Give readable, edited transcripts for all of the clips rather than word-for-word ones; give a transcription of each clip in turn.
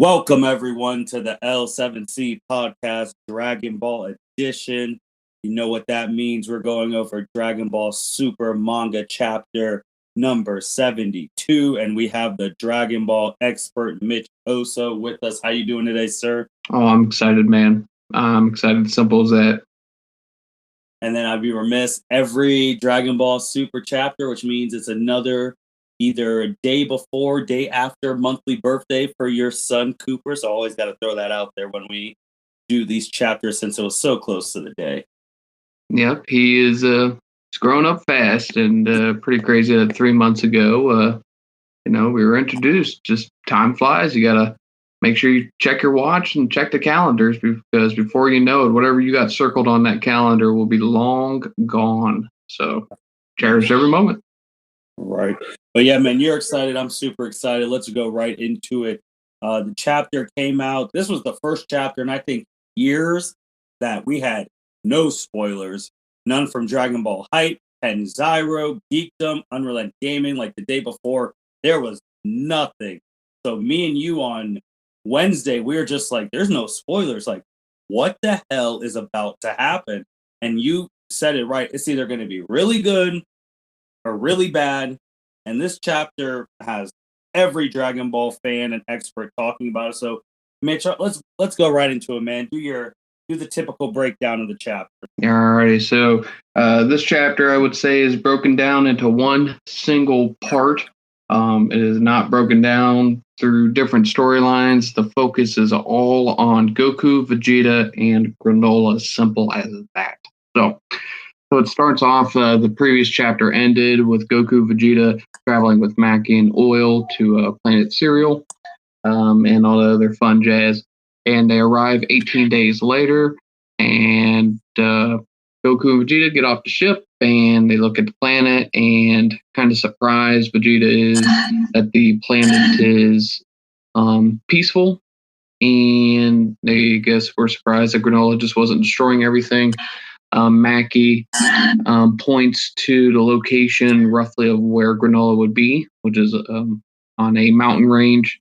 Welcome everyone to the L7C podcast, Dragon Ball edition. You know what that means. We're going over Dragon Ball Super Manga Chapter number 72, and we have the Dragon Ball expert Mitch Oso with us. How you doing today, sir? Oh, I'm excited, man. I'm excited. Simple as that. And then I'd be remiss, every Dragon Ball Super chapter, which means it's another either a day before, day after monthly birthday for your son, Cooper. So I always got to throw that out there when we do these chapters since it was so close to the day. Yep, he is he's growing up fast and pretty crazy that 3 months ago, we were introduced. Just time flies. You got to make sure you check your watch and check the calendars because before you know it, whatever you got circled on that calendar will be long gone. So cherish every moment. Right. But yeah, man, you're excited. I'm super excited. Let's go right into it. The chapter came out. This was the first chapter, and I think years that we had no spoilers, none from Dragon Ball Hype, and Zyro, Geekdom, Unrelenting Gaming. Like the day before, there was nothing. So me and you on Wednesday, we were just like, there's no spoilers. Like, what the hell is about to happen? And you said it right. It's either going to be really good or really bad. And this chapter has every Dragon Ball fan and expert talking about it. So, Mitch, let's go right into it, man. Do the typical breakdown of the chapter. Alrighty, so this chapter I would say is broken down into one single part. It is not broken down through different storylines. The focus is all on Goku, Vegeta, and Granolah. Simple as that. So it starts off, the previous chapter ended with Goku, Vegeta traveling with Mackie and Oil to Planet Cereal and all the other fun jazz. And they arrive 18 days later, and Goku and Vegeta get off the ship, and they look at the planet, and kind of surprised Vegeta is that the planet is peaceful, and they guess were surprised that Granolah just wasn't destroying everything. Mackie points to the location roughly of where Granolah would be, which is on a mountain range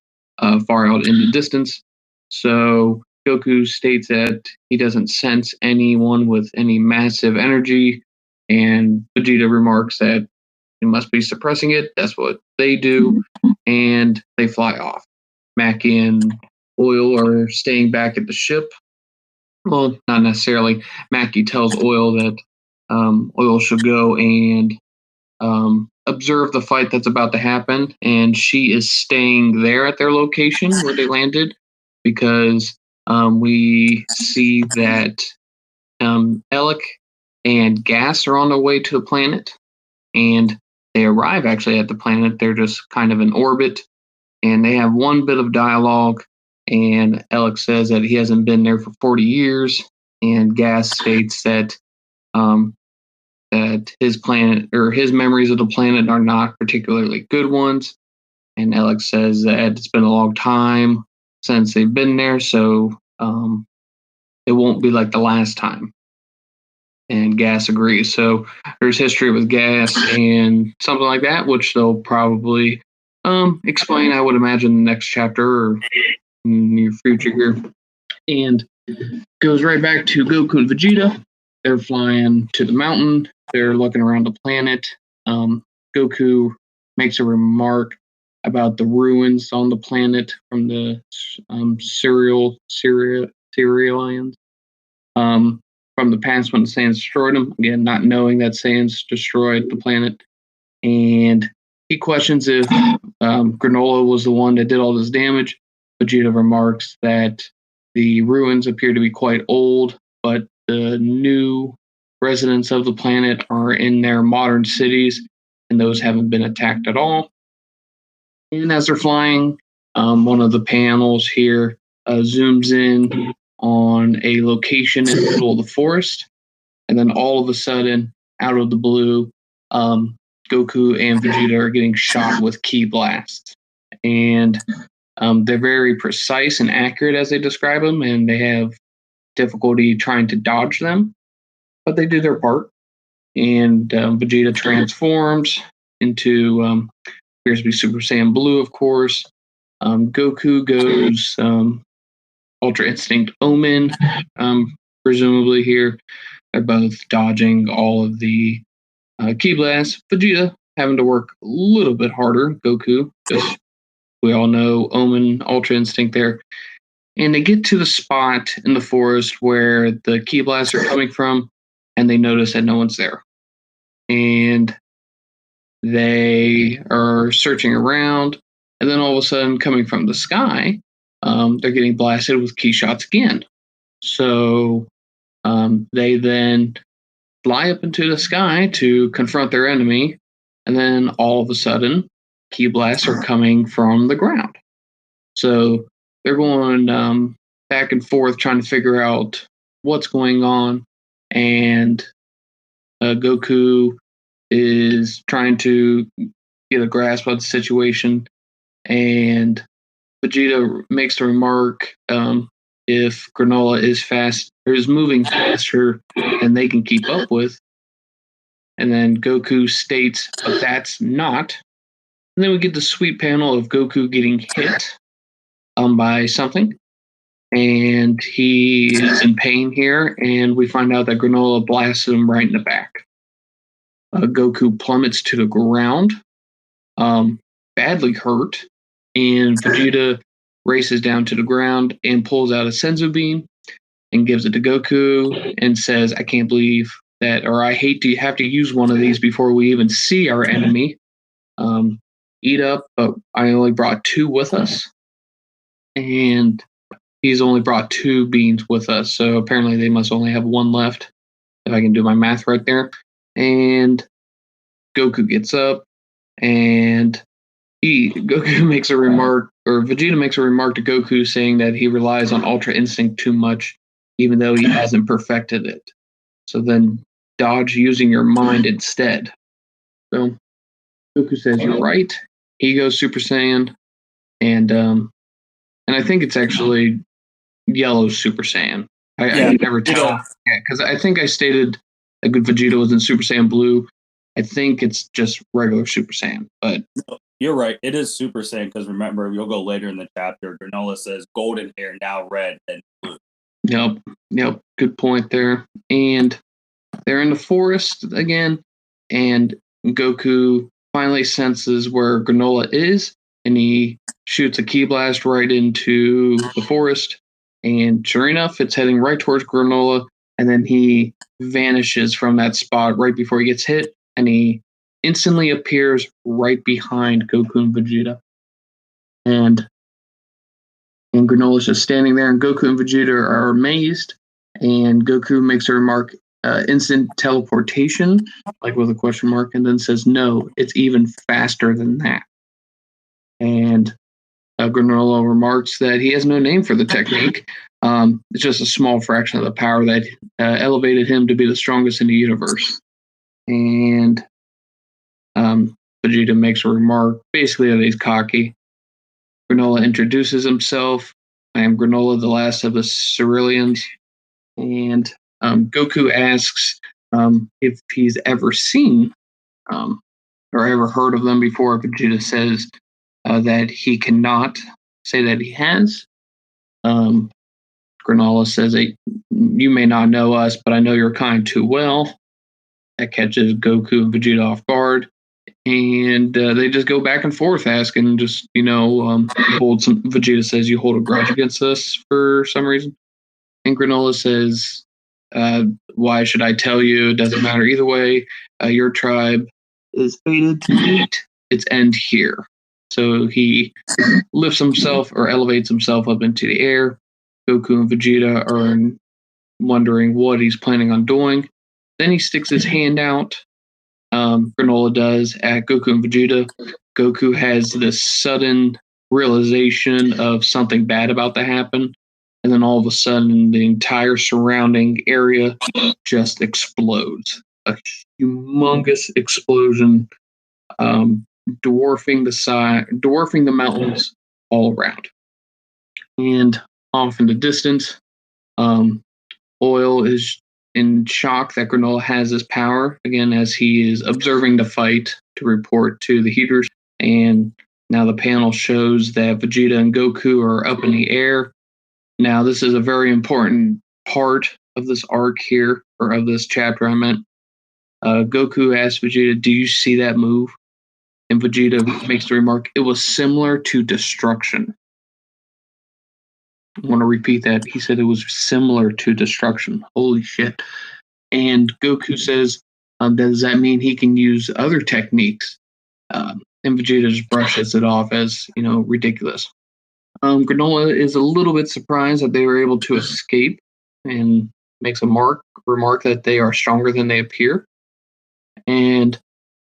far out in the distance. So Goku states that he doesn't sense anyone with any massive energy, and Vegeta remarks that he must be suppressing it. That's what they do, and they fly off. Mackie and Oil are staying back at the ship. Well, not necessarily. Mackie tells Oil that Oil should go and observe the fight that's about to happen, and she is staying there at their location where they landed because we see that Alec and Gas are on their way to the planet, and they arrive actually at the planet. They're just kind of in orbit, and they have one bit of dialogue. And Alec says that he hasn't been there for 40 years, and Gas states that that his planet or his memories of the planet are not particularly good ones. And Alec says that it's been a long time since they've been there, so it won't be like the last time. And Gas agrees. So there's history with Gas and something like that, which they'll probably explain, I would imagine, in the next chapter or in the near future here. And goes right back to Goku and Vegeta. They're flying to the mountain. They're looking around the planet. Goku makes a remark about the ruins on the planet from the Cerealians from the past when the Saiyans destroyed them. Again, not knowing that Saiyans destroyed the planet. And he questions if Granolah was the one that did all this damage. Vegeta remarks that the ruins appear to be quite old, but the new residents of the planet are in their modern cities, and those haven't been attacked at all. And as they're flying, one of the panels here zooms in on a location in the middle of the forest, and then all of a sudden, out of the blue, Goku and Vegeta are getting shot with ki blasts. And they're very precise and accurate as they describe them, and they have difficulty trying to dodge them, but they do their part. And Vegeta transforms into appears to be Super Saiyan Blue, of course, Goku goes Ultra Instinct Omen, presumably here. They're both dodging all of the Ki Blasts. Vegeta having to work a little bit harder. Goku, because we all know Omen, Ultra Instinct there. And they get to the spot in the forest where the Ki Blasts are coming from, and they notice that no one's there. And they are searching around, and then all of a sudden, coming from the sky, they're getting blasted with Ki shots again. So they then fly up into the sky to confront their enemy, and then all of a sudden, Ki blasts are coming from the ground. So they're going back and forth trying to figure out what's going on, and Goku is trying to get a grasp of the situation, and Vegeta makes the remark, if Granolah is fast or is moving faster than they can keep up with. And then Goku states, but that's not. And then we get the sweet panel of Goku getting hit by something. And he is in pain here. And we find out that Granolah blasts him right in the back. Goku plummets to the ground, badly hurt. And Vegeta races down to the ground and pulls out a Senzu bean and gives it to Goku and says, I can't believe that, or I hate to have to use one of these before we even see our enemy. Eat up, but I only brought 2 with us. And he's only brought 2 beans with us, so apparently they must only have 1 left, if I can do my math right there. And Goku gets up, and Goku makes a remark, or Vegeta makes a remark to Goku saying that he relies on Ultra Instinct too much, even though he hasn't perfected it. So then dodge using your mind instead. So Goku says, you're right. He goes Super Saiyan, and I think it's actually yellow Super Saiyan. I can never tell. Yeah, because I think I stated that Vegeta was in Super Saiyan Blue. I think it's just regular Super Saiyan, but you're right. It is Super Saiyan because remember, you'll go later in the chapter. Granolah says golden hair, now red and blue. Yep. Good point there. And they're in the forest again, and Goku finally senses where Granolah is, and he shoots a Ki blast right into the forest. And sure enough, it's heading right towards Granolah, and then he vanishes from that spot right before he gets hit, and he instantly appears right behind Goku and Vegeta. And Granola's just standing there, and Goku and Vegeta are amazed. And Goku makes a remark, instant teleportation, like with a question mark, and then says, no, it's even faster than that. And Granolah remarks that he has no name for the technique. It's just a small fraction of the power that elevated him to be the strongest in the universe. And Vegeta makes a remark, basically that he's cocky. Granolah introduces himself. I am Granolah, the last of the Ceruleans. And Goku asks if he's ever seen or ever heard of them before. Vegeta says that he cannot say that he has. Granolah says that you may not know us, but I know your kind too well. That catches Goku and Vegeta off guard. And they just go back and forth asking, just, hold some. Vegeta says, you hold a grudge against us for some reason. And Granolah says, why should I tell you? It doesn't matter either way. Your tribe is fated to meet its end here. So he lifts himself or elevates himself up into the air. Goku and Vegeta are wondering what he's planning on doing. Then he sticks his hand out. Granolah does at Goku and Vegeta. Goku has this sudden realization of something bad about to happen. And then all of a sudden, the entire surrounding area just explodes. A humongous explosion, dwarfing the mountains all around. And off in the distance, Oil is in shock that Granolah has this power, again, as he is observing the fight to report to the Heaters. And Now the panel shows that Vegeta and Goku are up in the air. Now this is a very important part of this arc here, or of this chapter I meant. Goku asks Vegeta, "Do you see that move?" And Vegeta makes the remark, "It was similar to destruction." I want to repeat that. He said it was similar to destruction. Holy shit. And Goku says, does that mean he can use other techniques? And Vegeta just brushes it off as, ridiculous. Granolah is a little bit surprised that they were able to escape and makes a remark that they are stronger than they appear. And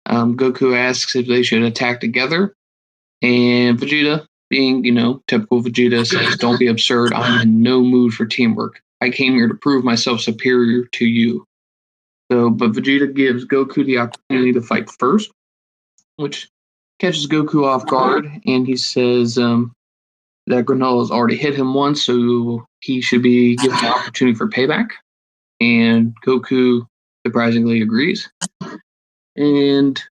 Goku asks if they should attack together. And Vegeta, being, typical Vegeta, says, "Don't be absurd. I'm in no mood for teamwork. I came here to prove myself superior to you." But Vegeta gives Goku the opportunity to fight first, which catches Goku off guard, and he says that Granolah's already hit him once, so he should be given the opportunity for payback. And Goku surprisingly agrees. And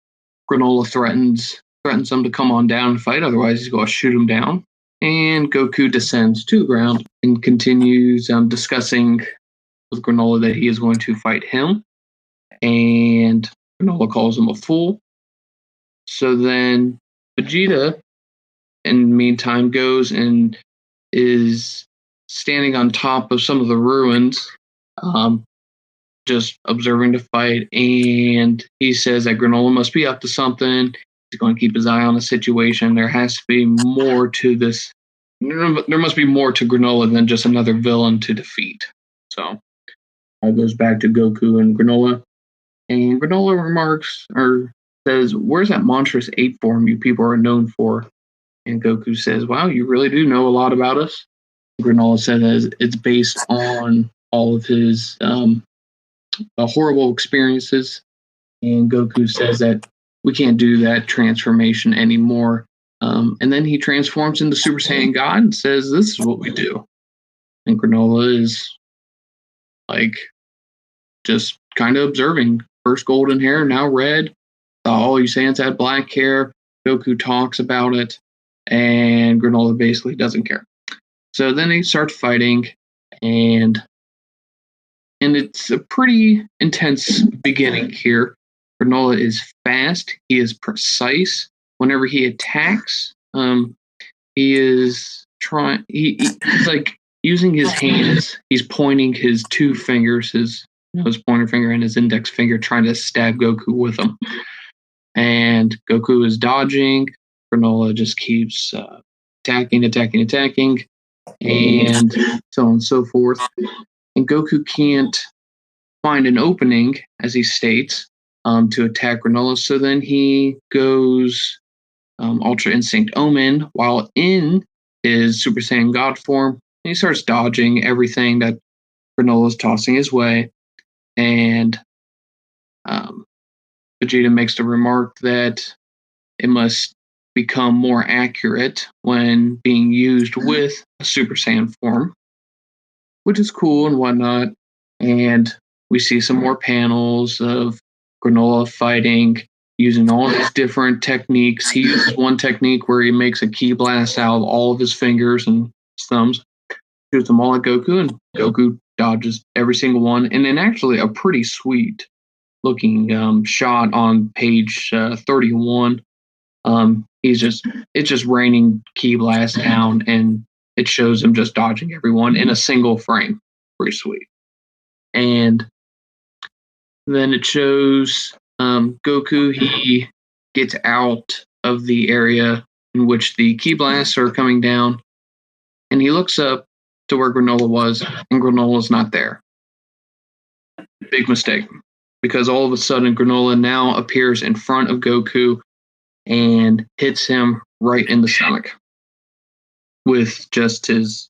Granolah threatens him to come on down and fight, otherwise he's going to shoot him down. And Goku descends to the ground and continues discussing with Granolah that he is going to fight him. And Granolah calls him a fool. So then Vegeta, in the meantime, goes and is standing on top of some of the ruins, just observing the fight. And he says that Granolah must be up to something. He's going to keep his eye on the situation. There has to be more to this. There must be more to Granolah than just another villain to defeat. So it goes back to Goku and Granolah. And Granolah remarks, or says, "Where's that monstrous ape form you people are known for?" And Goku says, "Wow, you really do know a lot about us." Granolah says it's based on all of his horrible experiences. And Goku says that we can't do that transformation anymore. And then he transforms into Super Saiyan God and says, "This is what we do." And Granolah is just kind of observing. First golden hair, now red. All you Saiyans had black hair. Goku talks about it, and Granolah basically doesn't care. So then they start fighting, and it's a pretty intense beginning here. Granolah is fast. He is precise. Whenever he attacks, he is trying. He's using his hands. He's pointing his two fingers, his pointer finger and his index finger, trying to stab Goku with them. And Goku is dodging. Granolah just keeps attacking, and so on and so forth. And Goku can't find an opening, as he states, to attack Granolah. So then he goes Ultra Instinct Omen while in his Super Saiyan God form. And he starts dodging everything that Granolah is tossing his way. And Vegeta makes the remark that it must become more accurate when being used with a Super Saiyan form, which is cool and whatnot. And we see some more panels of Granolah fighting, using all his different techniques. He uses one technique where he makes a ki blast out of all of his fingers and thumbs, shoots them all at Goku, and Goku dodges every single one. And then actually a pretty sweet looking shot on page 31. It's just raining ki blasts down, and it shows him just dodging everyone in a single frame. Pretty sweet. And then it shows Goku. He gets out of the area in which the ki blasts are coming down, and he looks up to where Granolah was, and Granolah's not there. Big mistake, because all of a sudden Granolah now appears in front of Goku and hits him right in the stomach with just his,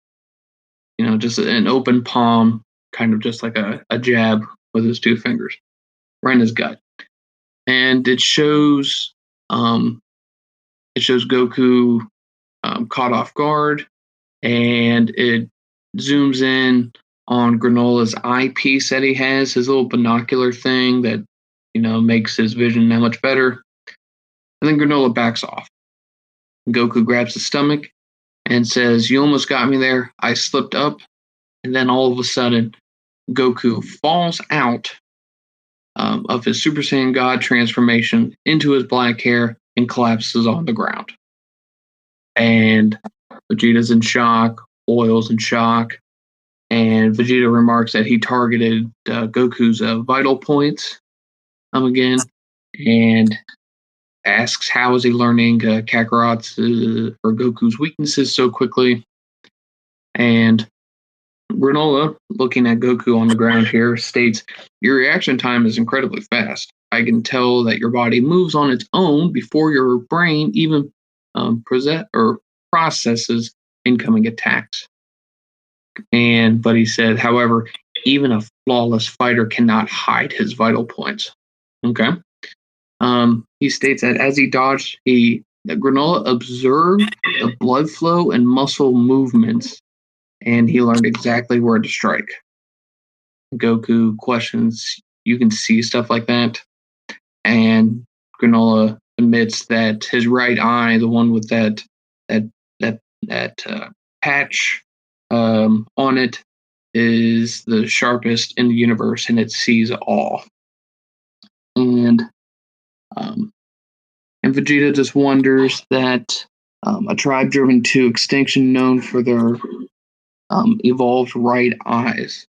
just an open palm, kind of just like a jab with his two fingers, right in his gut. And it shows Goku caught off guard, and it zooms in on Granolah's eyepiece that he has, his little binocular thing that makes his vision that much better. And then Granolah backs off. Goku grabs his stomach and says, "You almost got me there. I slipped up." And then all of a sudden, Goku falls out of his Super Saiyan God transformation into his black hair and collapses on the ground. And Vegeta's in shock, Oil's in shock, and Vegeta remarks that he targeted Goku's vital points again, and asks how is he learning Kakarot's or Goku's weaknesses so quickly. And Granolah, looking at Goku on the ground here, states, "Your reaction time is incredibly fast. I can tell that your body moves on its own before your brain even processes incoming attacks." But he said, however, even a flawless fighter cannot hide his vital points. Okay. He states that as he dodged, that Granolah observed the blood flow and muscle movements, and he learned exactly where to strike. Goku questions, "You can see stuff like that?" And Granolah admits that his right eye, the one with that patch on it, is the sharpest in the universe, and it sees all. And Vegeta just wonders that a tribe driven to extinction known for their evolved right eyes.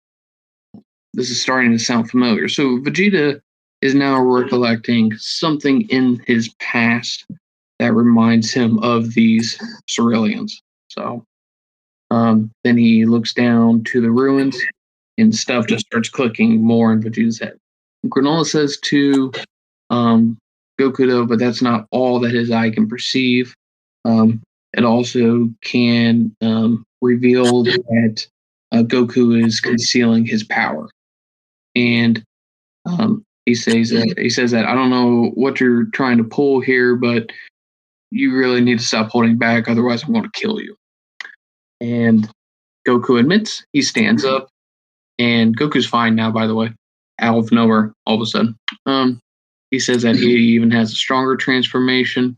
This is starting to sound familiar. So Vegeta is now recollecting something in his past that reminds him of these Ceruleans. So then he looks down to the ruins, and stuff just starts clicking more in Vegeta's head. Granolah says to Goku, though, but that's not all that his eye can perceive. It also can reveal that Goku is concealing his power. And he says that I don't know what you're trying to pull here, but you really need to stop holding back, otherwise I'm going to kill you. And Goku admits. He stands up, and Goku's fine now, by the way, out of nowhere, all of a sudden. He says that he even has a stronger transformation,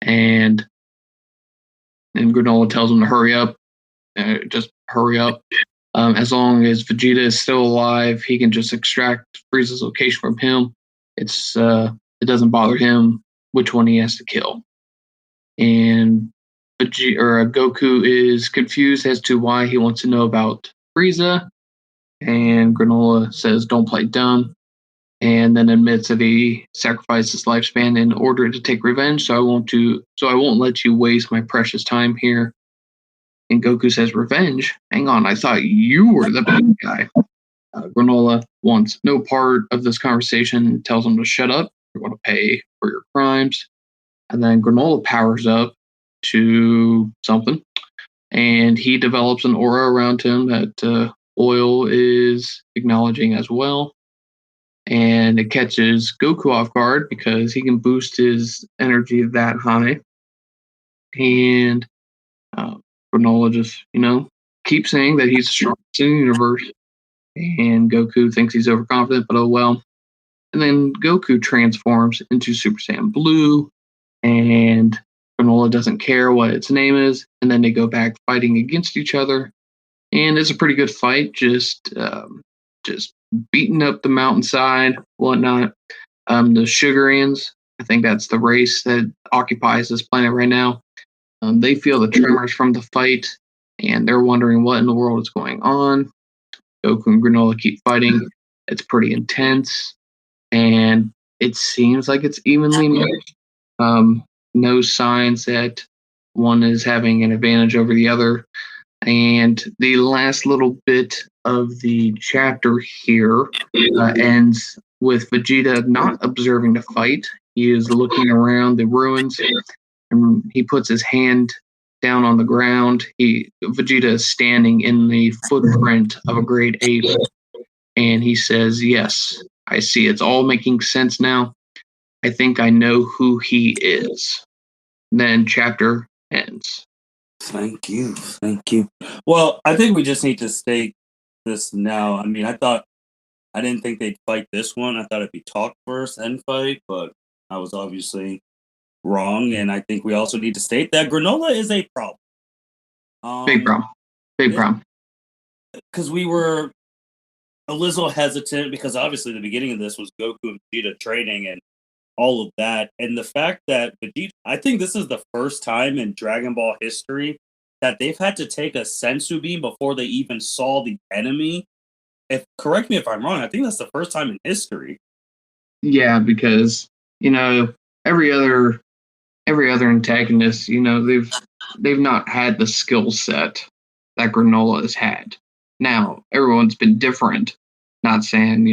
and Granolah tells him to hurry up. Just hurry up. As long as Vegeta is still alive, he can just extract Frieza's location from him. It doesn't bother him which one he has to kill. And Goku is confused as to why he wants to know about Frieza. And Granolah says, "Don't play dumb," and then admits that he sacrificed his lifespan in order to take revenge. So I won't let you waste my precious time here. And Goku says, "Revenge? Hang on, I thought you were the bad guy." Granolah wants no part of this conversation and tells him to shut up. "You're going to pay for your crimes." And then Granolah powers up to something, and he develops an aura around him that Oil is acknowledging as well. And it catches Goku off guard because he can boost his energy that high. And Granolah just, keeps saying that he's the strongest in the universe. And Goku thinks he's overconfident, but oh well. And then Goku transforms into Super Saiyan Blue, and Granolah doesn't care what its name is. And then they go back fighting against each other. And it's a pretty good fight, just beating up the mountainside, whatnot. The Sugarians, I think that's the race that occupies this planet right now. They feel the tremors from the fight, and they're wondering what in the world is going on. Goku and Granolah keep fighting. It's pretty intense, and it seems like it's evenly matched. No signs that one is having an advantage over the other. And the last little bit of the chapter here ends with Vegeta not observing the fight. He is looking around the ruins, and he puts his hand down on the ground. Vegeta is standing in the footprint of a great ape, and he says, "Yes, I see. It's all making sense now. I think I know who he is." Then chapter ends. Thank you. Well, I think we just need to state this now. I mean, I didn't think they'd fight this one. I thought it'd be talk first and fight, but I was obviously wrong. And I think we also need to state that Granolah is a problem. Big problem. Big problem. Because we were a little hesitant because obviously the beginning of this was Goku and Vegeta training and all of that. And the fact that Vegeta, I think this is the first time in Dragon Ball history that they've had to take a sensu bean before they even saw the enemy. Correct me if I'm wrong, I think that's the first time in history. Yeah, because every other antagonist, they've not had the skill set that Granolah has had. Now everyone's been different. Not saying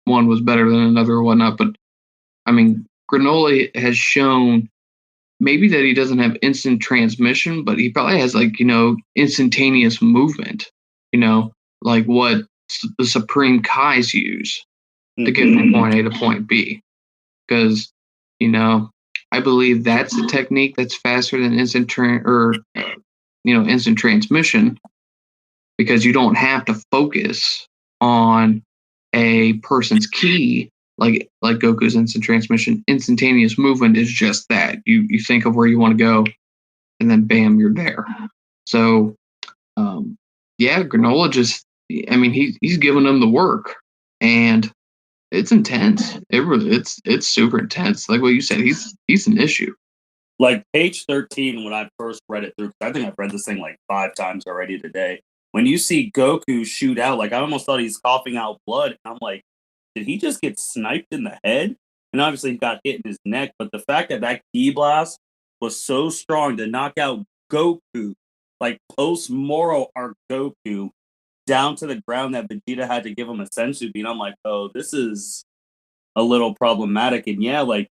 one was better than another or whatnot, but I mean Granolah has shown maybe that he doesn't have instant transmission, but he probably has instantaneous movement. Like what the Supreme Kais use to get from point A to point B. Because, I believe that's a technique that's faster than instant transmission, because you don't have to focus on a person's key like Goku's instant transmission. Instantaneous movement is just that. You think of where you want to go, and then bam, you're there. So, Granolah he's giving them the work, and it's intense. It's super intense. Like what you said, he's an issue. Like page 13, when I first read it through, I think I've read this thing like 5 times already today. When you see Goku shoot out, like I almost thought he's coughing out blood. I'm like, did he just get sniped in the head? And obviously he got hit in his neck. But the fact that ki blast was so strong to knock out Goku, like post-Moro arc Goku, down to the ground, that Vegeta had to give him a sensu bean. I'm like, oh, this is a little problematic. And yeah, like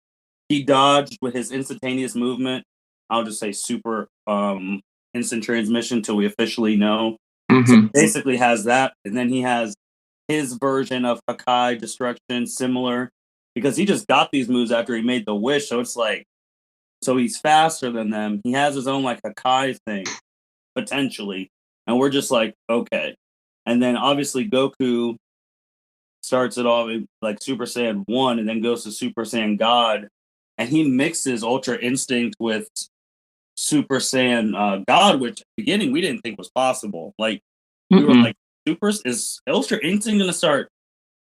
he dodged with his instantaneous movement. I'll just say super instant transmission till we officially know. Mm-hmm. So basically has that, and then he has his version of Hakai destruction, similar, because he just got these moves after he made the wish. So it's like, so he's faster than them. He has his own like Hakai thing, potentially. And we're just like, okay. And then obviously Goku starts it off like Super Saiyan 1 and then goes to Super Saiyan God. And he mixes Ultra Instinct with Super Saiyan God, which at the beginning we didn't think was possible. Like, we were like, is Ultra Instinct going to start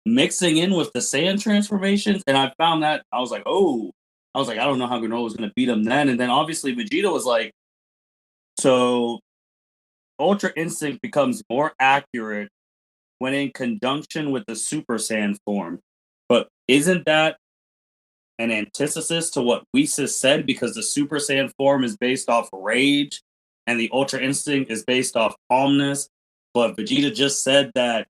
mixing in with the Saiyan transformations? And I found that, I was like, I don't know how Granolah was going to beat him then. And then obviously Vegeta was like, so Ultra Instinct becomes more accurate when in conjunction with the Super Saiyan form. But isn't that an antithesis to what Whis said? Because the Super Saiyan form is based off rage and the Ultra Instinct is based off calmness. But Vegeta just said that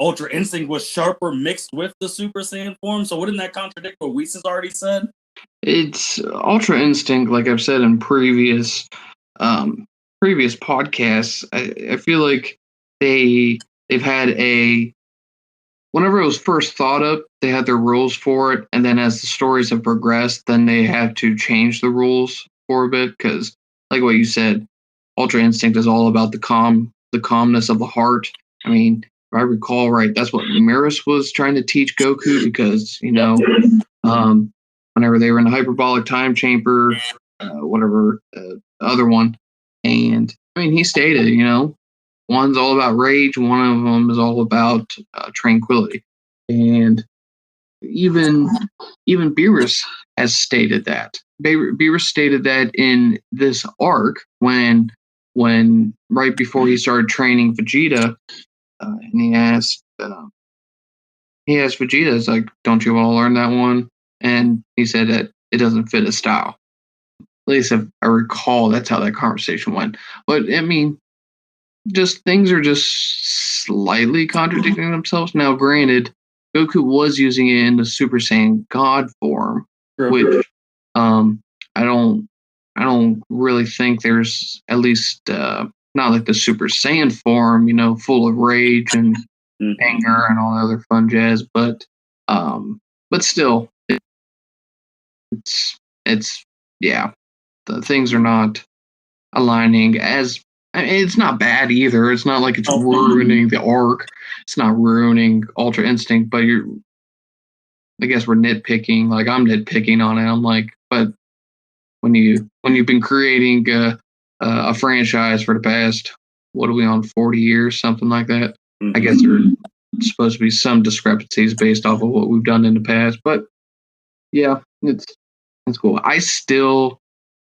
Ultra Instinct was sharper mixed with the Super Saiyan form. So wouldn't that contradict what Whis has already said? It's Ultra Instinct, like I've said in previous podcasts. I feel like they've had whenever it was first thought up, they had their rules for it, and then as the stories have progressed, then they have to change the rules for a bit, because like what you said, Ultra Instinct is all about the calmness of the heart. I mean, if I recall right, that's what Maris was trying to teach Goku, because whenever they were in the hyperbolic time chamber, the other one, and I mean, he stated, one's all about rage, one of them is all about tranquility, and even Beerus has stated that. Beerus stated that in this arc when right before he started training Vegeta, and he asked Vegeta, "Is like, don't you want to learn that one?" And he said that it doesn't fit his style. At least if I recall, that's how that conversation went. But I mean, just things are just slightly contradicting themselves. Now, granted, Goku was using it in the Super Saiyan God form, which I don't really think there's, at least not like the Super Saiyan form, full of rage and anger and all the other fun jazz. But still, it's the things are not aligning as. I mean, it's not bad either. It's not like it's ruining the arc. It's not ruining Ultra Instinct, but I guess we're nitpicking. Like, I'm nitpicking on it. I'm like, but when you've been creating a franchise for the past, what are we on, 40 years, something like that. Mm-hmm. I guess there's supposed to be some discrepancies based off of what we've done in the past, but yeah, it's cool. I still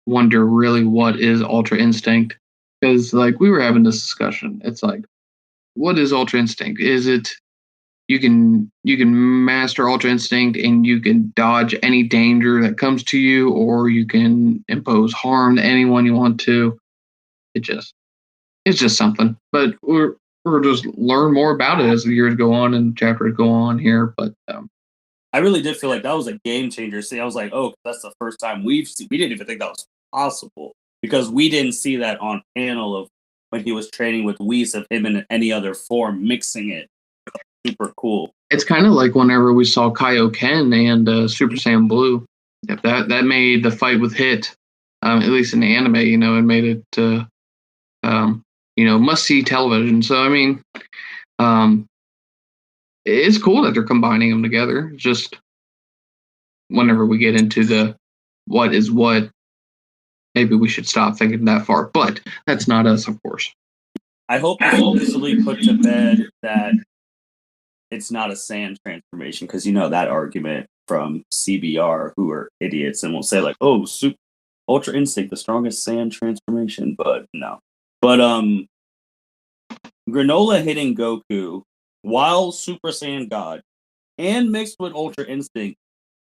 wonder really what is Ultra Instinct, because like we were having this discussion. It's like, what is Ultra Instinct? Is it you can master Ultra Instinct and you can dodge any danger that comes to you, or you can impose harm to anyone you want to. It's just something. But we're just learn more about it as the years go on and chapters go on here. But I really did feel like that was a game changer. See, I was like, oh, that's the first time we didn't even think that was possible, because we didn't see that on panel of when he was training with Whis, of him in any other form mixing it. Super cool. It's kind of like whenever we saw Kaioken and Super Saiyan Blue. If that made the fight with Hit, at least in the anime, it made it must see television. So I mean, it's cool that they're combining them together. Just whenever we get into the what is what, maybe we should stop thinking that far. But that's not us, of course. I hope it's officially put to bed that it's not a Saiyan transformation, because that argument from CBR, who are idiots and will say like, oh, Ultra Instinct, the strongest Saiyan transformation, but no. But Granolah hitting Goku while Super Saiyan God and mixed with Ultra Instinct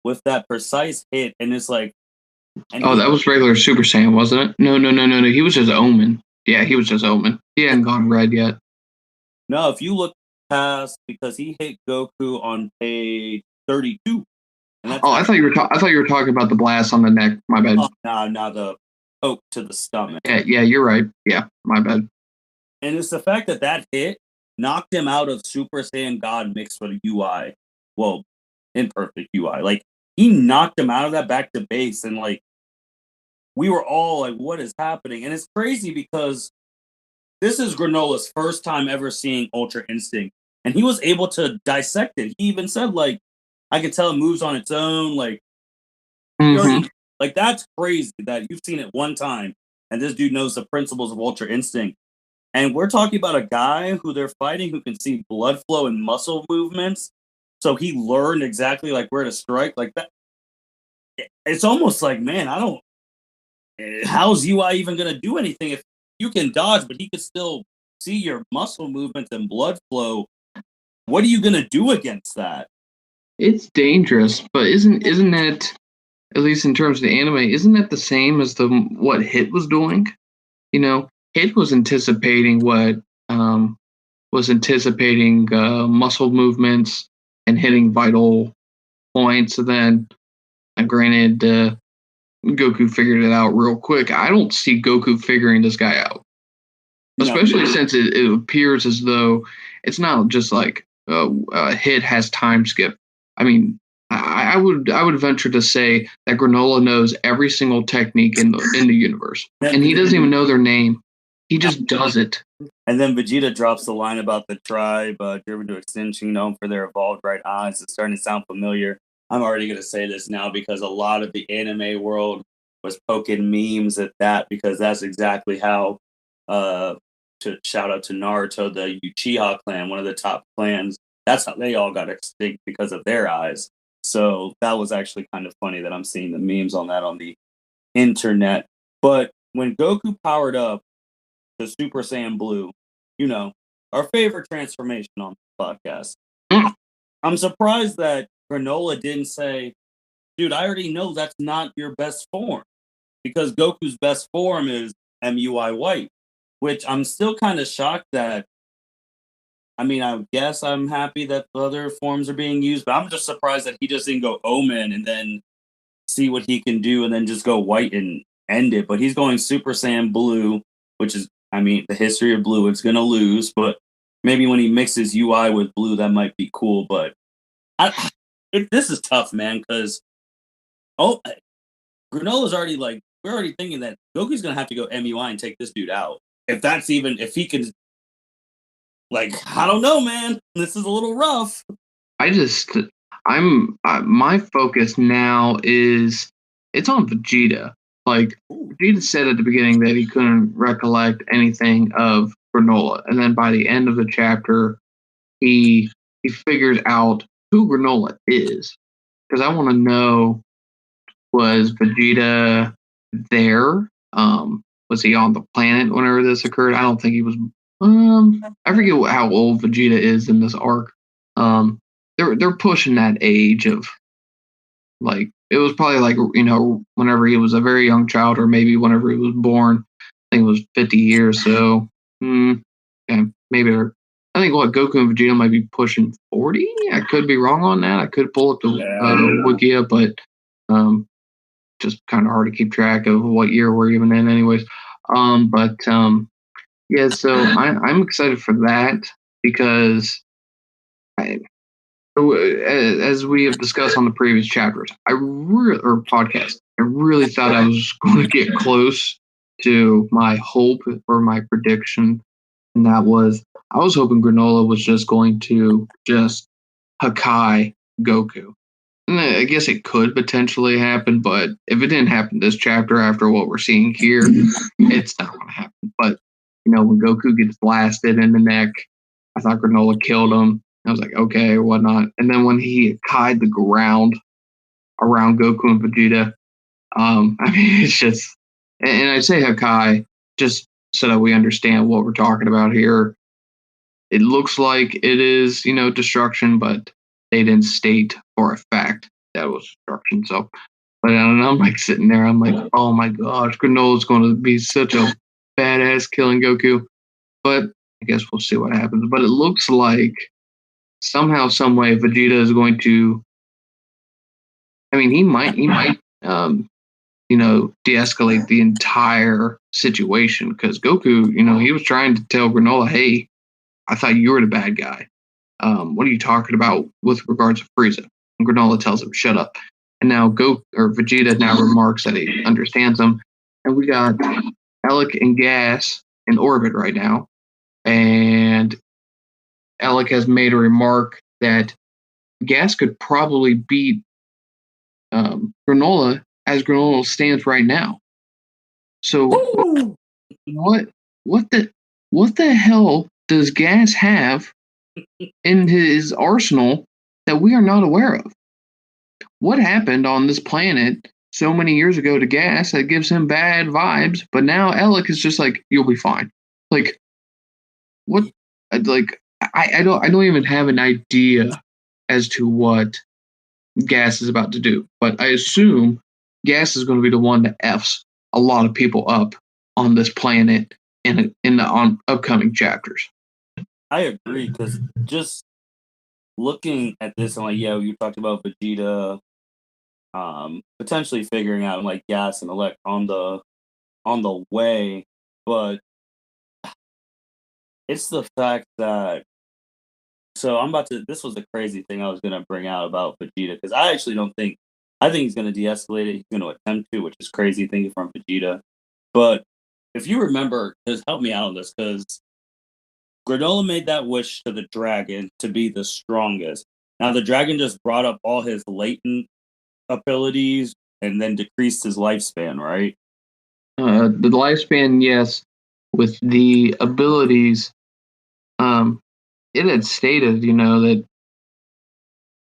with that precise hit, and it's like, that was regular Super Saiyan, wasn't it? No. He was just Omen. Yeah, he was just Omen. He hadn't gone red yet. No, if you look past, because he hit Goku on page 32. I thought you were talking about the blast on the neck. My bad. Oh, no, the poke to the stomach. Yeah, you're right. Yeah, my bad. And it's the fact that hit knocked him out of Super Saiyan God mixed with UI. Well, imperfect UI. Like, he knocked him out of that back to base, and like, we were all like, what is happening? And it's crazy because this is Granolah's first time ever seeing Ultra Instinct, and he was able to dissect it. He even said, like, I can tell it moves on its own. Like, like, that's crazy that you've seen it one time, and this dude knows the principles of Ultra Instinct. And we're talking about a guy who they're fighting who can see blood flow and muscle movements. So he learned exactly like where to strike. Like that. It's almost like, man, how's UI even going to do anything if you can dodge, but he could still see your muscle movements and blood flow? What are you going to do against that? It's dangerous, but isn't that, at least in terms of the anime, isn't that the same as what Hit was doing? Hit was anticipating muscle movements and hitting vital points. And then, granted, Goku figured it out real quick. I don't see Goku figuring this guy out, especially since it appears as though it's not just like Hit has time skip. I mean, I would venture to say that Granolah knows every single technique in the universe, and he doesn't even know their name. He just does it. And then Vegeta drops the line about the tribe driven to extinction, known for their evolved right eyes. It's starting to sound familiar. I'm already going to say this now because a lot of the anime world was poking memes at that, because that's exactly how, to shout out to Naruto, the Uchiha clan, one of the top clans, that's how they all got extinct, because of their eyes. So that was actually kind of funny that I'm seeing the memes on that on the internet. But when Goku powered up to Super Saiyan Blue, our favorite transformation on the podcast, I'm surprised that Granolah didn't say, dude, I already know that's not your best form, because Goku's best form is MUI White, which I'm still kind of shocked that. I mean, I guess I'm happy that the other forms are being used, but I'm just surprised that he just didn't go Omen and then see what he can do and then just go White and end it. But he's going Super Saiyan Blue, which is, I mean, the history of Blue, it's going to lose, but maybe when he mixes UI with Blue, that might be cool. But this is tough, man, because Granolah's already like, we're already thinking that Goku's going to have to go MUI and take this dude out. If he can. Like, I don't know, man. This is a little rough. My focus now it's on Vegeta. Like, Vegeta said at the beginning that he couldn't recollect anything of Granolah, and then by the end of the chapter, he figures out who Granolah is. Because I want to know, was Vegeta there? Was he on the planet whenever this occurred? I don't think he was. I forget how old Vegeta is in this arc. They're pushing that age of, like, it was probably like, whenever he was a very young child, or maybe whenever he was born. I think it was 50 years. So, yeah, maybe. I think Goku and Vegeta might be pushing 40. I could be wrong on that. I could pull up the Wikia, but just kind of hard to keep track of what year we're even in, anyways. Yeah. So I'm excited for that because as we have discussed on the previous chapters, or podcast, I really thought I was going to get close to my hope or my prediction, and that was I was hoping Granolah was just going to just Hakai Goku. And I guess it could potentially happen, but if it didn't happen this chapter after what we're seeing here, it's not going to happen. But, when Goku gets blasted in the neck, I thought Granolah killed him. I was like, okay, whatnot. And then when he tied the ground around Goku and Vegeta, it's just, and I say Hakai just so that we understand what we're talking about here. It looks like it is, destruction, but they didn't state for a fact that was destruction. So, but I'm like sitting there, I'm like, oh my gosh, Granola's going to be such a badass killing Goku. But I guess we'll see what happens. But it looks like somehow, some way, Vegeta is going to. I mean, he might, de-escalate the entire situation, because Goku, he was trying to tell Granolah, hey, I thought you were the bad guy. What are you talking about with regards to Frieza? And Granolah tells him, shut up. And now Vegeta now remarks that he understands him. And we got Alec and Gas in orbit right now. And Alec has made a remark that Gas could probably beat Granolah as Granolah stands right now. So what the hell does Gas have in his arsenal that we are not aware of? What happened on this planet so many years ago to Gas that gives him bad vibes, but now Alec is just like, you'll be fine. Like, what? Like, I don't even have an idea as to what Gas is about to do, but I assume Gas is going to be the one that F's a lot of people up on this planet in the upcoming chapters. I agree, because just looking at this, and like, you talked about Vegeta potentially figuring out like Gas and Elect on the way, but it's the fact that this was the crazy thing I was gonna bring out about Vegeta, because I think he's gonna de-escalate it. He's gonna attempt to, which is crazy thinking from Vegeta. But if you remember, just help me out on this, because Granolah made that wish to the dragon to be the strongest. Now the dragon just brought up all his latent abilities and then decreased his lifespan, right? The lifespan, yes. With the abilities, it had stated, that,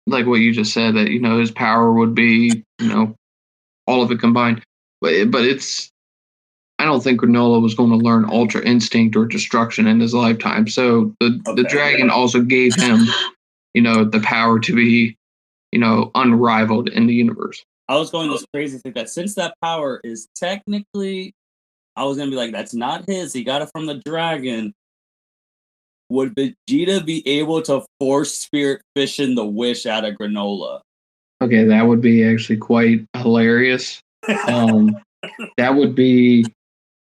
like what you just said, that, his power would be, all of it combined. But I don't think Granolah was going to learn Ultra Instinct or Destruction in his lifetime. So the dragon also gave him, the power to be, unrivaled in the universe. I was going this crazy thing that since that power is technically, I was going to be like, that's not his. He got it from the dragon. Would Vegeta be able to force Spirit Fission the wish out of Granolah? Okay, that would be actually quite hilarious. That would be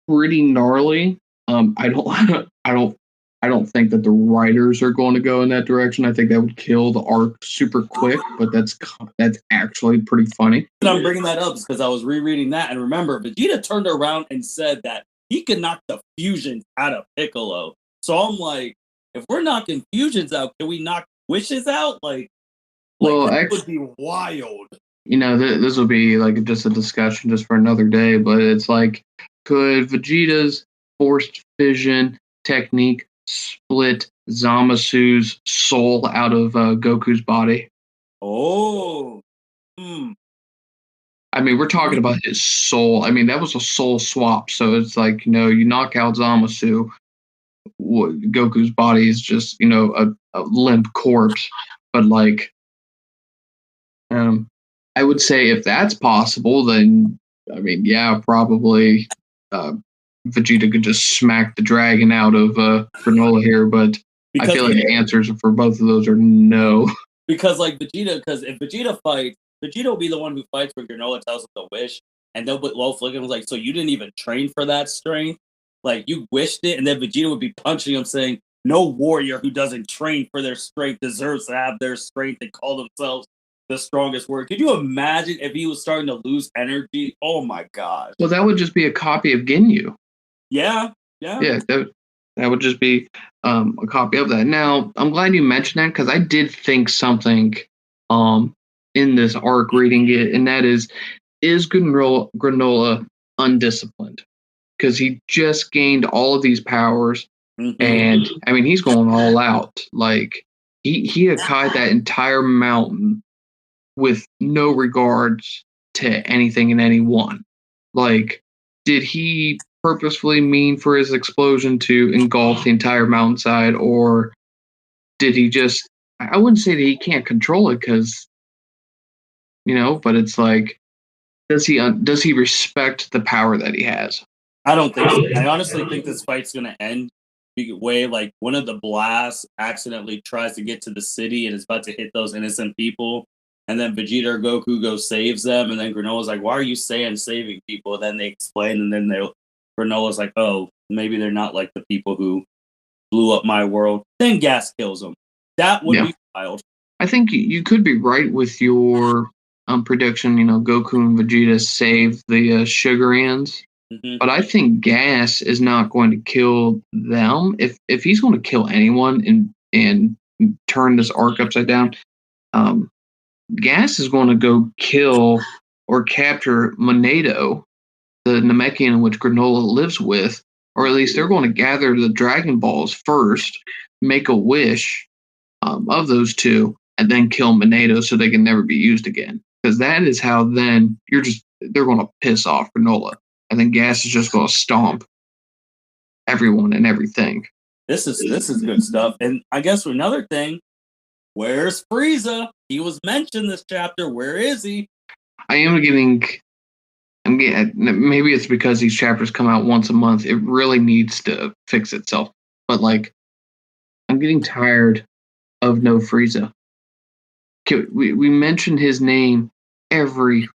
pretty gnarly. I don't think that the writers are going to go in that direction. I think that would kill the arc super quick, but that's actually pretty funny. And I'm bringing that up because I was rereading that, and remember, Vegeta turned around and said that he could knock the fusions out of Piccolo. So I'm like, if we're knocking fusions out, can we knock wishes out? Well, that would be wild. This will be like just a discussion just for another day, but it's like, could Vegeta's forced fission technique split Zamasu's soul out of Goku's body? Oh, hmm. I mean, we're talking about his soul. I mean, that was a soul swap. So it's like, you knock out Zamasu, Goku's body is just, a limp corpse. But like, I would say if that's possible, then I mean, yeah, probably Vegeta could just smack the dragon out of Granolah here. But I Because feel like the answers for both of those are no. because like Vegeta, because if Vegeta fights, Vegeta will be the one who fights when Granolah tells him to wish, and they'll look at him like, so you didn't even train for that strength, like you wished it, and then Vegeta would be punching him, saying, "No warrior who doesn't train for their strength deserves to have their strength and call themselves the strongest warrior." Could you imagine if he was starting to lose energy? Oh my god! Well, that would just be a copy of Ginyu. Yeah. Yeah, that would just be a copy of that. Now, I'm glad you mentioned that because I did think something in this arc reading it, and that is Granolah undisciplined? Because he just gained all of these powers, and I mean he's going all out. Like he Hakai that entire mountain with no regards to anything and anyone. Like, did he purposefully mean for his explosion to engulf the entire mountainside, or did he just? I wouldn't say that he can't control it because, but it's like, does he respect the power that he has? I don't think so. I honestly think this fight's going to end way like one of the blasts accidentally tries to get to the city and is about to hit those innocent people. And then Vegeta or Goku goes saves them. And then Granola's like, why are you saying saving people? And then they explain. And then Granola's like, oh, maybe they're not like the people who blew up my world. Then Gas kills them. That would be wild. I think you could be right with your prediction. Goku and Vegeta save the Sugar Ants. But I think Gas is not going to kill them. If he's going to kill anyone and turn this arc upside down, Gas is going to go kill or capture Monado, the Namekian in which Granolah lives with, or at least they're going to gather the Dragon Balls first, make a wish of those two, and then kill Monado so they can never be used again. Because that is how then they're going to piss off Granolah. And then Gas is just going to stomp everyone and everything. This is good stuff. And I guess another thing, where's Frieza? He was mentioned this chapter. Where is he? I'm getting. Maybe it's because these chapters come out once a month. It really needs to fix itself. But like, I'm getting tired of no Frieza. We mention his name every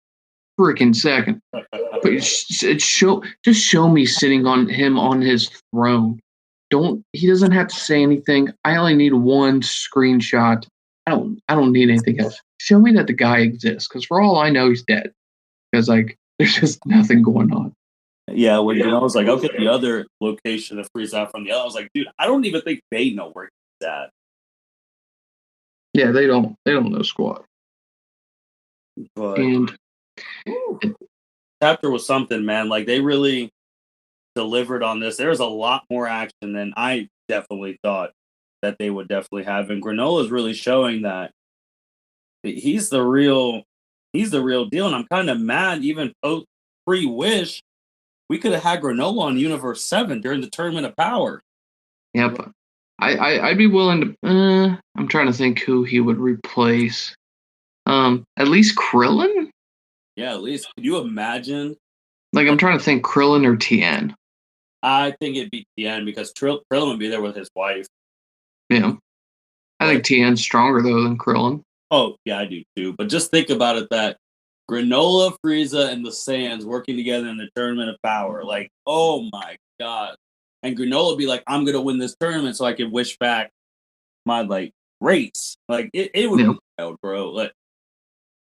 freaking second. But just show me sitting on his throne. He doesn't have to say anything. I only need one screenshot. I don't need anything else. Show me that the guy exists, because for all I know, he's dead. Because like there's just nothing going on. Yeah, when I was like, I'll get the other location of Frieza from the other. I was like, dude, I don't even think they know where he's at. Yeah, they don't know squat. But chapter was something, man. Like they really delivered on this. There was a lot more action than I definitely thought that they would definitely have. And Granolah is really showing that he's the real deal. And I'm kind of mad, even post free wish, we could have had Granolah on Universe 7 during the Tournament of Power. Yep. I'd be willing to I'm trying to think who he would replace. At least Krillin? Yeah, at least. Could you imagine? Like, I'm trying to think Krillin or Tien. I think it'd be Tien because Krillin would be there with his wife. Yeah. I think Tien's stronger, though, than Krillin. Oh, yeah, I do, too. But just think about it, that Granolah, Frieza, and the Saiyans working together in the Tournament of Power. Like, oh, my God. And Granolah would be like, I'm going to win this tournament so I can wish back my, like, race. Like, it would be wild, bro. Like,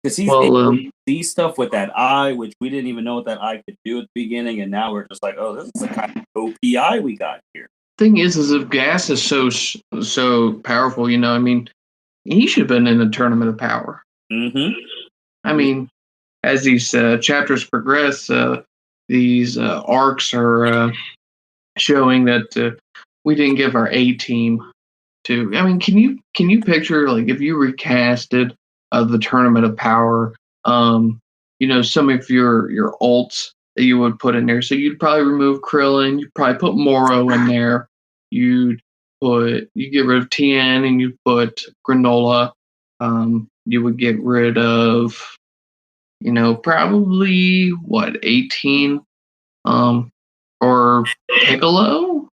because he's able to see stuff with that eye, which we didn't even know what that eye could do at the beginning, and now we're just like, oh, this is the kind of OPI we got here. Thing is if Gas is so powerful, I mean, he should have been in the Tournament of Power. Mm-hmm. I mean, as these chapters progress, these arcs are showing that we didn't give our A team to. I mean, can you picture, like, if you recasted the Tournament of Power, some of your ults that you would put in there. So you'd probably remove Krillin, you'd probably put Moro in there, you get rid of Tien and you put Granolah. You would get rid of, probably what, 18, or Piccolo,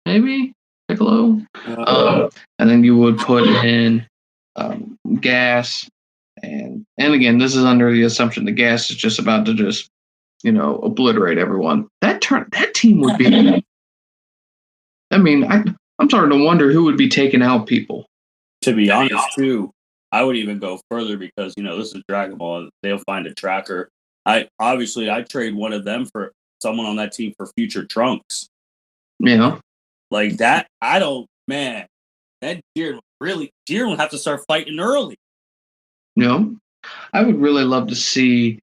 maybe Piccolo. And then you would put in Gas, and again, this is under the assumption that Gas is just about to just obliterate everyone. That team would be. I mean, I'm starting to wonder who would be taking out people. To be honest, too, I would even go further because this is Dragon Ball. They'll find a tracker. I trade one of them for someone on that team for future Trunks. Yeah, like that. I don't, man. That Jiren would have to start fighting early. I would really love to see,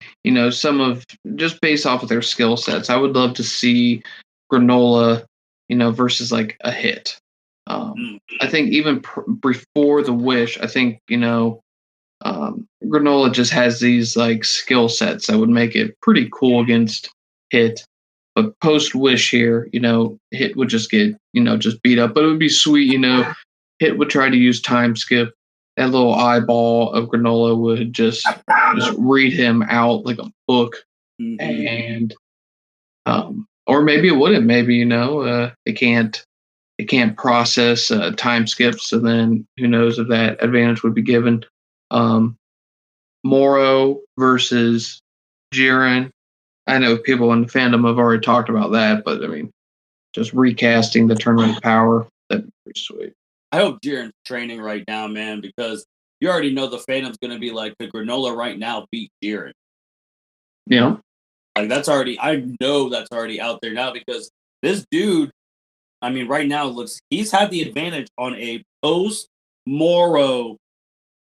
some of, just based off of their skill sets, I would love to see Granolah, versus like a Hit. I think even before the Wish, I think, Granolah just has these like skill sets that would make it pretty cool against Hit. But post Wish here, Hit would just get, just beat up. But it would be sweet, Hit would try to use time skip. That little eyeball of Granolah would just read him out like a book. And or maybe it wouldn't. Maybe it can't process time skips. So then who knows if that advantage would be given. Moro versus Jiren. I know people in the fandom have already talked about that, but I mean, just recasting the Tournament of Power, that'd be pretty sweet. I hope Jiren's training right now, man, because you already know the fandom's going to be like, the Granolah right now beat Jiren. Yeah. Like, I know that's already out there now because this dude, I mean, right now he's had the advantage on a post-Moro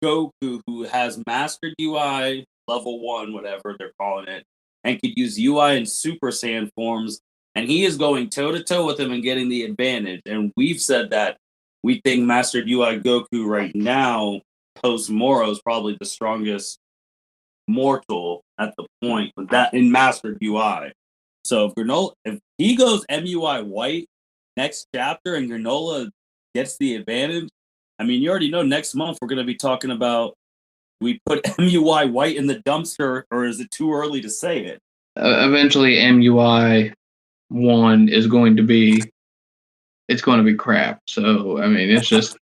Goku who has mastered UI level 1, whatever they're calling it, and could use UI and Super Saiyan forms, and he is going toe-to-toe with him and getting the advantage. And we've said that we think mastered UI Goku right now, post-Moro, is probably the strongest mortal at the point with that in mastered UI. So if he goes MUI white next chapter and Granolah gets the advantage, I mean, you already know next month we're going to be talking about, we put MUI white in the dumpster, or is it too early to say it? Eventually, MUI 1 is going to be, it's going to be crap. So, I mean, it's just,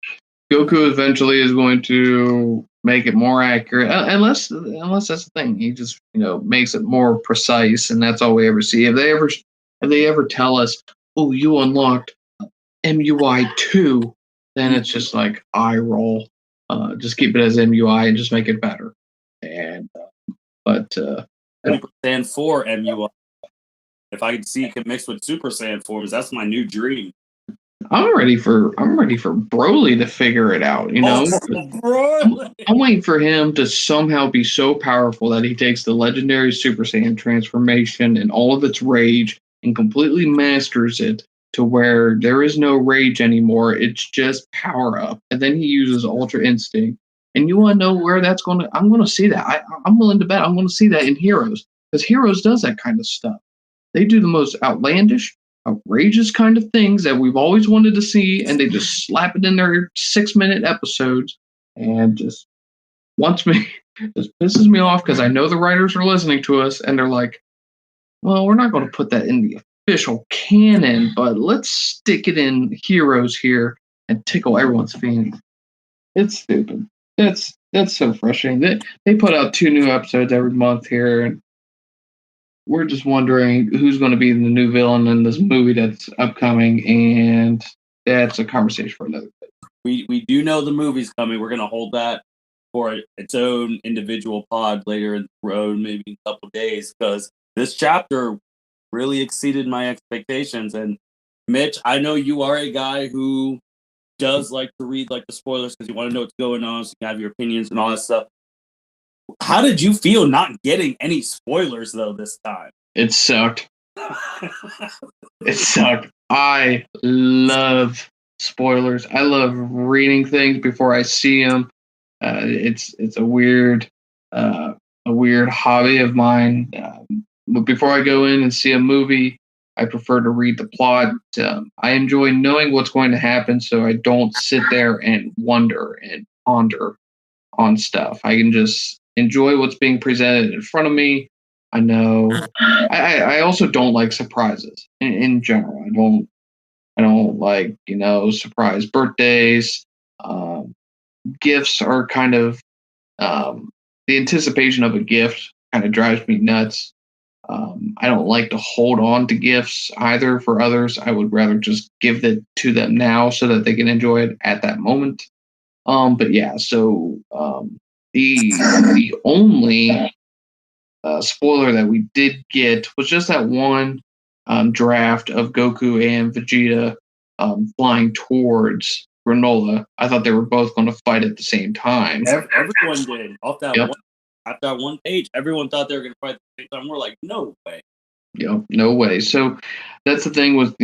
Goku eventually is going to make it more accurate, unless that's the thing. He just, makes it more precise, and that's all we ever see. If they ever tell us, oh, you unlocked MUI 2, then it's just like eye roll. Just keep it as MUI and just make it better. And Super Saiyan 4 MUI. If I could see it mixed with Super Saiyan forms, that's my new dream. I'm ready for Broly to figure it out. I'm waiting for him to somehow be so powerful that he takes the legendary Super Saiyan transformation and all of its rage and completely masters it to where there is no rage anymore. It's just power up. And then he uses Ultra Instinct. And you want to know where that's going to... I'm going to see that. I'm willing to bet I'm going to see that in Heroes. Because Heroes does that kind of stuff. They do the most outlandish, outrageous kind of things that we've always wanted to see. And they just slap it in their 6-minute episodes. And just pisses me off because I know the writers are listening to us. And they're like, well, we're not going to put that in the official canon, but let's stick it in Heroes here and tickle everyone's feelings. It's stupid. That's so frustrating. They put out 2 new episodes every month here, and we're just wondering who's going to be the new villain in this movie that's upcoming, and that's a conversation for another day. We do know the movie's coming. We're going to hold that for its own individual pod later in the road, maybe in a couple days, because this chapter really exceeded my expectations. And Mitch, I know you are a guy who does like to read like the spoilers because you want to know what's going on, so you have your opinions and all that stuff. How did you feel not getting any spoilers though this time? It sucked. It sucked. I love spoilers. I love reading things before I see them. It's a weird hobby of mine. But before I go in and see a movie, I prefer to read the plot. I enjoy knowing what's going to happen, so I don't sit there and wonder and ponder on stuff. I can just enjoy what's being presented in front of me. I know. I also don't like surprises in general. I don't like surprise birthdays. Gifts are kind of the anticipation of a gift kind of drives me nuts. I don't like to hold on to gifts either for others. I would rather just give it to them now so that they can enjoy it at that moment. But yeah, so the only spoiler that we did get was just that one draft of Goku and Vegeta flying towards Granolah. I thought they were both going to fight at the same time. Everyone did. Off that one page, everyone thought they were going to fight at the same time. We're like, no way. No way. So that's the thing with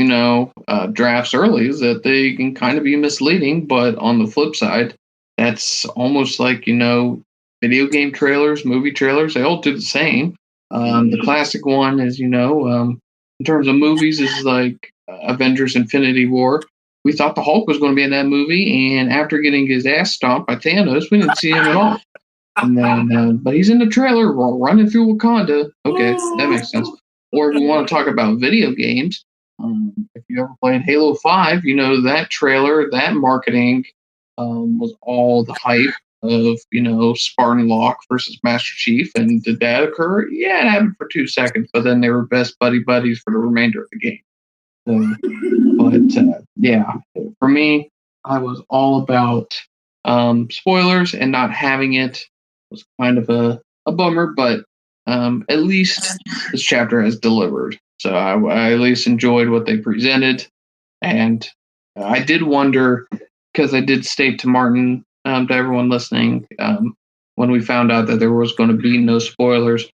drafts early, is that they can kind of be misleading. But on the flip side, that's almost like video game trailers, movie trailers. They all do the same. The classic one is in terms of movies is like Avengers: Infinity War. We thought the Hulk was going to be in that movie, and after getting his ass stomped by Thanos, we didn't see him at all. And then, but he's in the trailer running through Wakanda. Okay, that makes sense. Or if we want to talk about video games, if you ever played Halo 5, that trailer, that marketing was all the hype of, Spartan Locke versus Master Chief. And did that occur? Yeah, it happened for 2 seconds, but then they were best buddies for the remainder of the game. Yeah, for me, I was all about spoilers, and not having it was kind of a bummer, but at least this chapter has delivered. So I at least enjoyed what they presented. And I did wonder, because I did state to Martin, to everyone listening, when we found out that there was going to be no spoilers,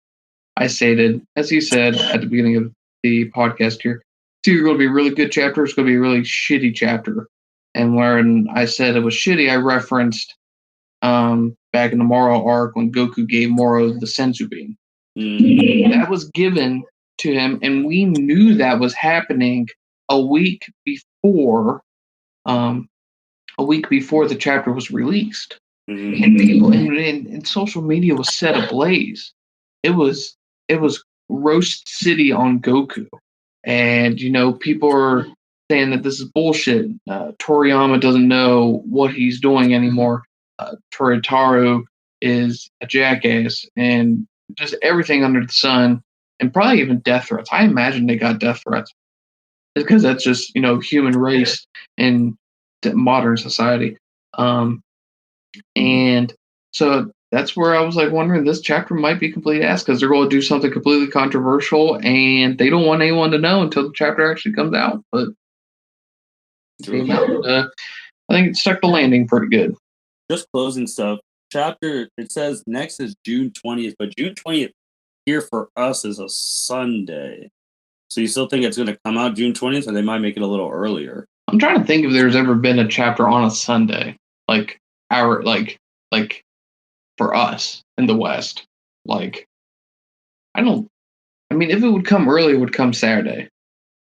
I stated, as he said at the beginning of the podcast here, it's either going to be a really good chapter or it's going to be a really shitty chapter. And when I said it was shitty, I referenced back in the Moro arc when Goku gave Moro the Senzu Bean. That was given to him, and we knew that was happening a week before the chapter was released. And people and social media was set ablaze. It was roast city on Goku. And people are saying that this is bullshit. Toriyama doesn't know what he's doing anymore. Toritaru is a jackass, and just everything under the sun, and probably even death threats. I imagine they got death threats because that's just human race in modern society. And so that's where I was like wondering, this chapter might be complete ass because they're going to do something completely controversial, and they don't want anyone to know until the chapter actually comes out. But I think it stuck the landing pretty good. Just closing stuff. Chapter, it says next is June 20th, but June 20th here for us is a Sunday. So you still think it's going to come out June 20th, or they might make it a little earlier? I'm trying to think if there's ever been a chapter on a Sunday, like for us in the West. Like, I mean, if it would come early, it would come Saturday.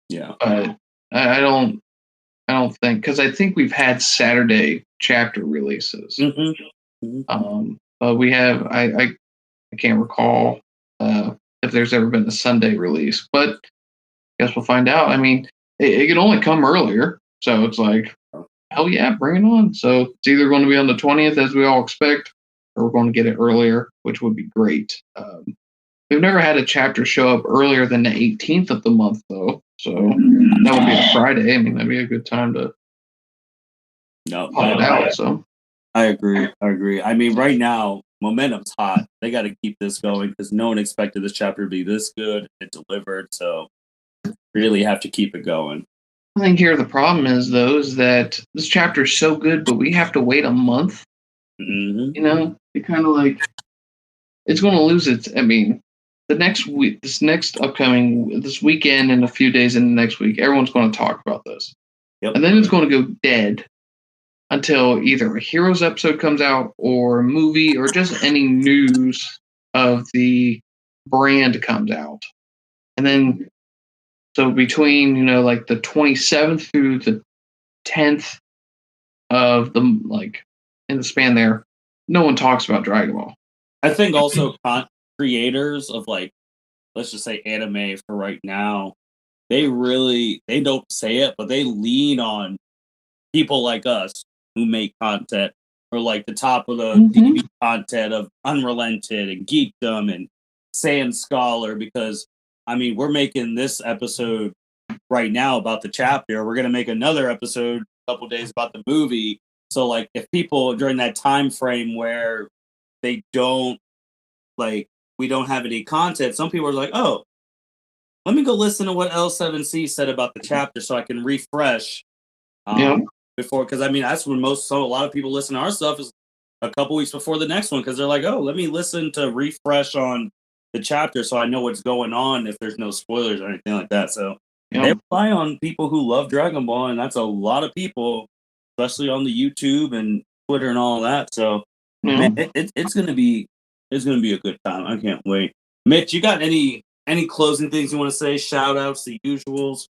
Yeah. But I don't think, because I think we've had Saturday chapter releases. But we have, I can't recall if there's ever been a Sunday release, but I guess we'll find out. I mean, it can only come earlier, so it's like, hell yeah, bring it on. So it's either going to be on the 20th, as we all expect, or we're going to get it earlier, which would be great. We've never had a chapter show up earlier than the 18th of the month, though. So that would be a Friday. I mean, that'd be a good time to pop it out. So I agree. I mean, right now, momentum's hot. They got to keep this going because no one expected this chapter to be this good. It delivered, so really have to keep it going. I think here the problem is, though, is that this chapter is so good, but we have to wait a month. It kind of like, it's going to lose its. I mean, the next week, this weekend, and a few days in the next week, everyone's going to talk about this, and then it's going to go dead until either a Heroes episode comes out, or a movie, or just any news of the brand comes out, and then so between like the 27th through the 10th of the in the span there, no one talks about Dragon Ball. I think also creators of let's just say anime for right now, they don't say it, but they lean on people like us who make content, or the top of the TV content of Unrelented and Geekdom and Saiyan Scholar, because I mean, we're making this episode right now about the chapter. We're going to make another episode a couple days about the movie. So if people during that time frame where they don't we don't have any content, some people are like, oh, let me go listen to what L7C said about the chapter so I can refresh before, because I mean that's when a lot of people listen to our stuff is a couple weeks before the next one, because they're like, oh, let me listen to refresh on the chapter so I know what's going on if there's no spoilers or anything like that. So they rely on people who love Dragon Ball, and that's a lot of people, especially on the YouTube and Twitter and all that. So man, it's gonna be a good time. I can't wait. Mitch, you got any closing things you want to say? Shout outs, the usuals?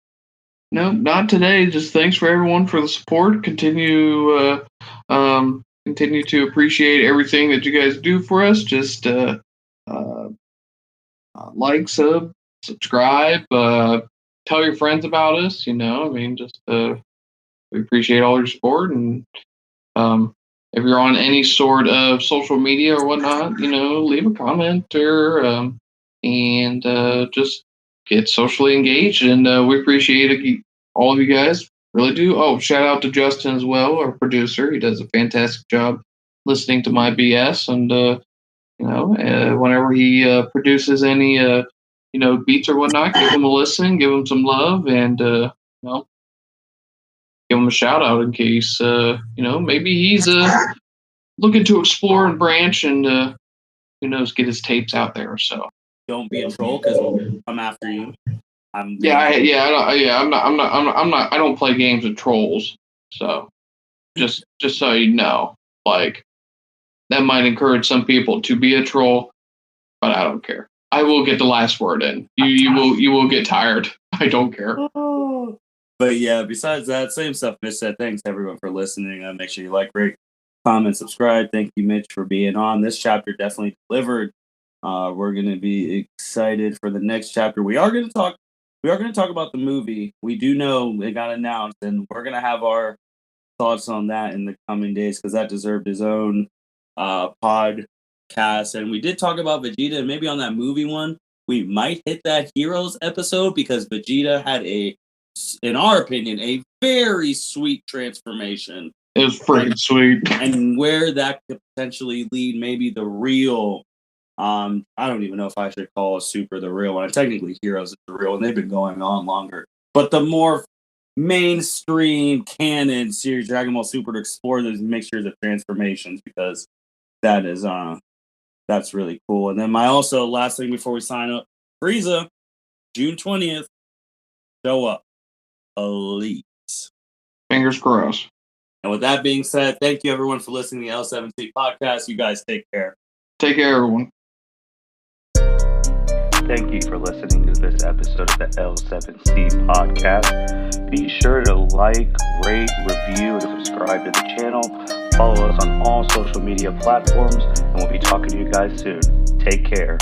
No, not today. Just thanks for everyone for the support. Continue to appreciate everything that you guys do for us. Just like, subscribe, tell your friends about us. I mean, just we appreciate all your support, and if you're on any sort of social media or whatnot, leave a comment or and just get socially engaged. And we appreciate all of you guys. Really do. Oh, shout out to Justin as well, our producer. He does a fantastic job listening to my BS. And whenever he produces any beats or whatnot, give him a listen, give him some love, and give him a shout out in case maybe he's looking to explore and branch, and who knows, get his tapes out there. So don't be a troll, because I'm after you. I'm not. I don't play games with trolls. So just so you know, that might encourage some people to be a troll, but I don't care. I will get the last word in. You will get tired. I don't care. But yeah, besides that, same stuff Mitch said. Thanks everyone for listening. Make sure you like, rate, comment, subscribe. Thank you, Mitch, for being on. This chapter definitely delivered. We're gonna be excited for the next chapter. We are gonna talk about the movie. We do know it got announced, and we're gonna have our thoughts on that in the coming days, because that deserved his own podcast. And we did talk about Vegeta, and maybe on that movie one, we might hit that Heroes episode, because Vegeta had in our opinion, a very sweet transformation. It was freaking sweet. And where that could potentially lead, maybe the real, I don't even know if I should call a Super the real one. Technically, Heroes is the real one. They've been going on longer. But the more mainstream canon series, Dragon Ball Super, to explore those mixtures of transformations, because that is that's really cool. And then my also last thing before we sign up, Frieza, June 20th, show up. Elite. Fingers crossed. And with that being said, thank you everyone for listening to the L7C podcast. You guys take care. Take care, everyone. Thank you for listening to this episode of the L7C podcast. Be sure to like, rate, review, and subscribe to the channel. Follow us on all social media platforms, and we'll be talking to you guys soon. Take care.